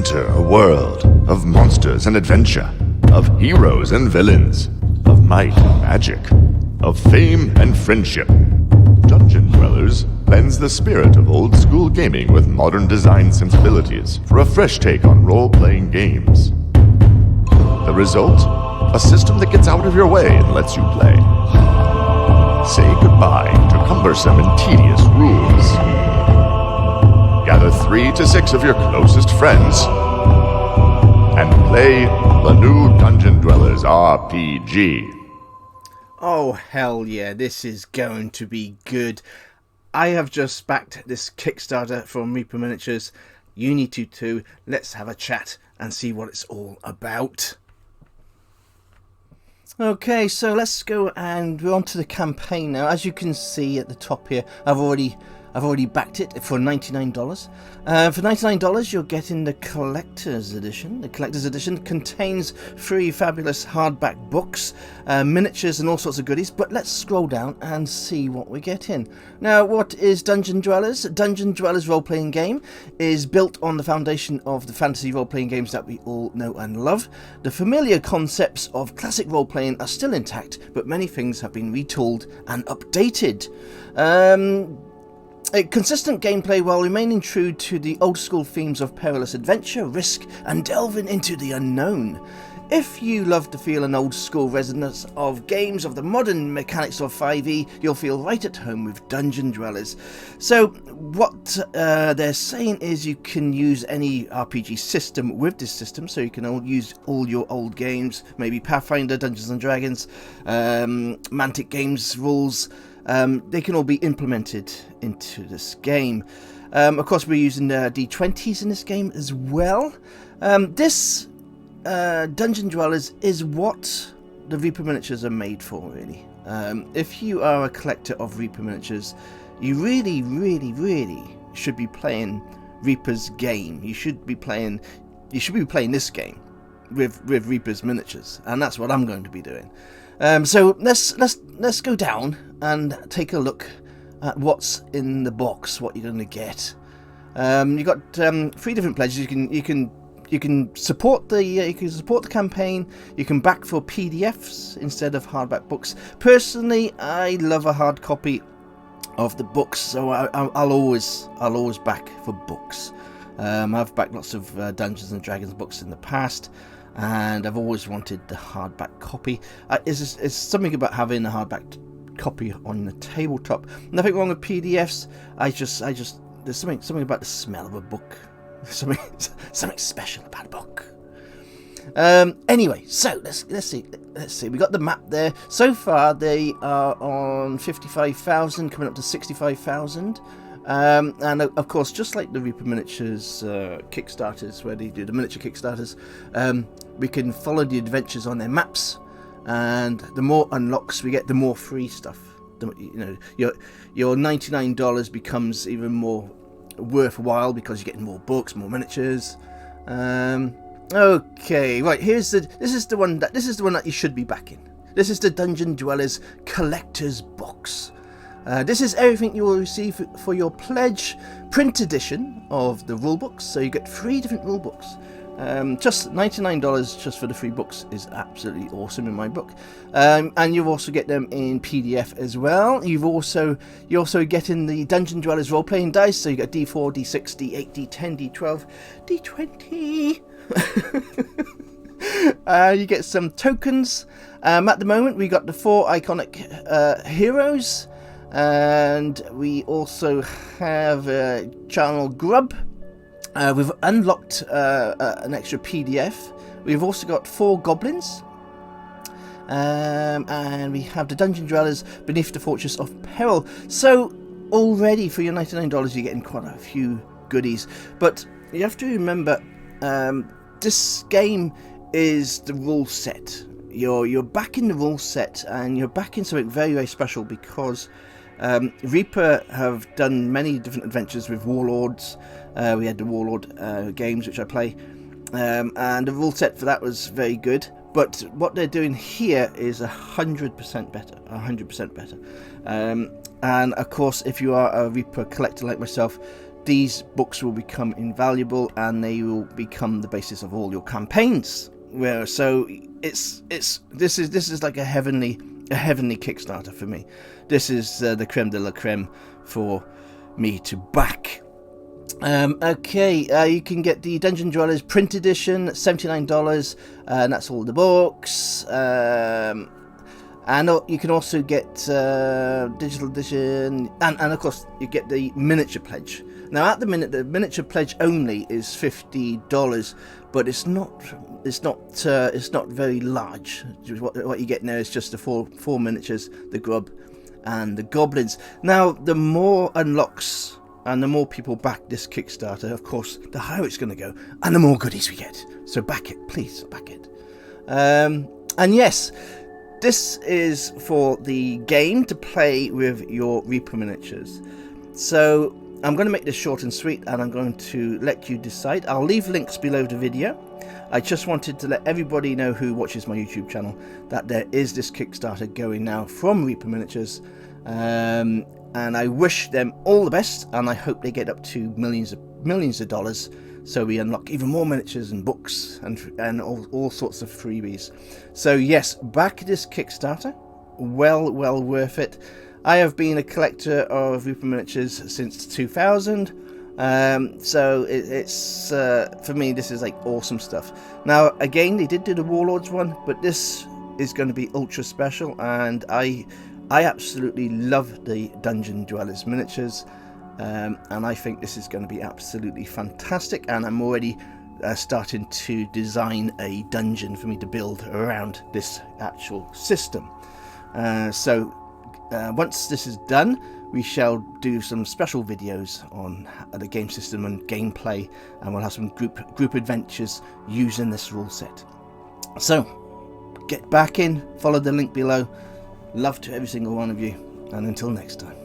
Enter a world of monsters and adventure, of heroes and villains, of might and magic, of fame and friendship. Dungeon Dwellers blends the spirit of old-school gaming with modern design sensibilities for a fresh take on role-playing games. The result? A system that gets out of your way and lets you play. Say goodbye to cumbersome and tedious rules. Gather 3 to 6 of your closest friends and play the new Dungeon Dwellers RPG. Oh hell yeah, this is going to be good. I have just backed this Kickstarter from Reaper Miniatures. You need to too. Let's have a chat and see what it's all about. Okay, so let's go and we're on to the campaign now. As you can see at the top here, I've already backed it for $99. For $99, you're getting the Collector's Edition. The Collector's Edition contains 3 fabulous hardback books, miniatures and all sorts of goodies, but let's scroll down and see what we're getting. Now, what is Dungeon Dwellers? Dungeon Dwellers role-playing game is built on the foundation of the fantasy role-playing games that we all know and love. The familiar concepts of classic role-playing are still intact, but many things have been retooled and updated. A consistent gameplay while remaining true to the old school themes of perilous adventure, risk, and delving into the unknown. If you love to feel an old school resonance of games of the modern mechanics of 5e, you'll feel right at home with Dungeon Dwellers. So what they're saying is you can use any RPG system with this system, so you can use all your old games, maybe Pathfinder, Dungeons and Dragons, Mantic Games rules. They can all be implemented into this game. Of course, we're using D20s in this game as well. This Dungeon Dwellers is what the Reaper Miniatures are made for, really. If you are a collector of Reaper Miniatures, you really, really, really should be playing Reaper's game. You should be playing this game with Reaper's Miniatures, and that's what I'm going to be doing. So let's go down and take a look at what's in the box, what you're going to get. You got 3 different pledges. You can support the campaign. You can back for PDFs instead of hardback books. Personally, I love a hard copy of the books, so I'll always back for books. I've backed lots of Dungeons and Dragons books in the past, and I've always wanted the hardback copy. It's something about having a hardback copy on the tabletop. Nothing wrong with PDFs. I just there's something about the smell of a book. Something special about a book. Anyway, so let's see. We got the map there. So far, they are on 55,000, coming up to 65,000. And of course, just like the Reaper Miniatures Kickstarters, where they do the miniature Kickstarters, we can follow the adventures on their maps, and the more unlocks we get, the more free stuff. Your $99 becomes even more worthwhile because you're getting more books, more miniatures. Okay, right. This is the one that you should be backing. This is the Dungeon Dwellers Collector's Box. This is everything you will receive for your pledge. Print edition of the rulebooks, so you get 3 different rulebooks. Just $99 just for the 3 books is absolutely awesome in my book. And you also get them in PDF as well. You're also getting the Dungeon Dwellers role-playing dice, so you got D4, D6, D8, D10, D12, D20. You get some tokens. At the moment, we got the 4 iconic heroes. And we also have Channel Grub. We've unlocked an extra PDF. We've also got 4 goblins. And we have the Dungeon Dwellers Beneath the Fortress of Peril. So already for your $99 you're getting quite a few goodies. But you have to remember, this game is the rule set. You're backing the rule set, and you're backing something very, very special because Reaper have done many different adventures with Warlords. We had the Warlord games, which I play, and the rule set for that was very good. But what they're doing here is 100% better, 100% better. And of course, if you are a Reaper collector like myself, these books will become invaluable, and they will become the basis of all your campaigns. So this is like a heavenly Kickstarter for me. This is the creme de la creme for me to back. You can get the Dungeon Dwellers print edition, $79, and that's all the books. And you can also get digital edition, and of course you get the miniature pledge. Now at the minute, the miniature pledge only is $50, but it's not very large. What you get now is just the four miniatures, the grub, and the goblins. Now the more unlocks and the more people back this Kickstarter, of course, the higher it's going to go, and the more goodies we get. So back it, please, back it. And yes, this is for the game to play with your Reaper miniatures. So I'm going to make this short and sweet, and I'm going to let you decide. I'll leave links below the video. I just wanted to let everybody know who watches my YouTube channel that there is this Kickstarter going now from Reaper Miniatures. And I wish them all the best, and I hope they get up to millions of dollars, so we unlock even more miniatures and books and all sorts of freebies. So yes, back this Kickstarter, well worth it. I have been a collector of Reaper miniatures since 2000, so it's for me, this is like awesome stuff. Now again, they did do the Warlords one, but this is going to be ultra special, and I absolutely love the Dungeon Dwellers miniatures, and I think this is going to be absolutely fantastic, and I'm already starting to design a dungeon for me to build around this actual system. So once this is done, we shall do some special videos on the game system and gameplay, and we'll have some group adventures using this rule set. So get back in, follow the link below. Love to every single one of you, and until next time.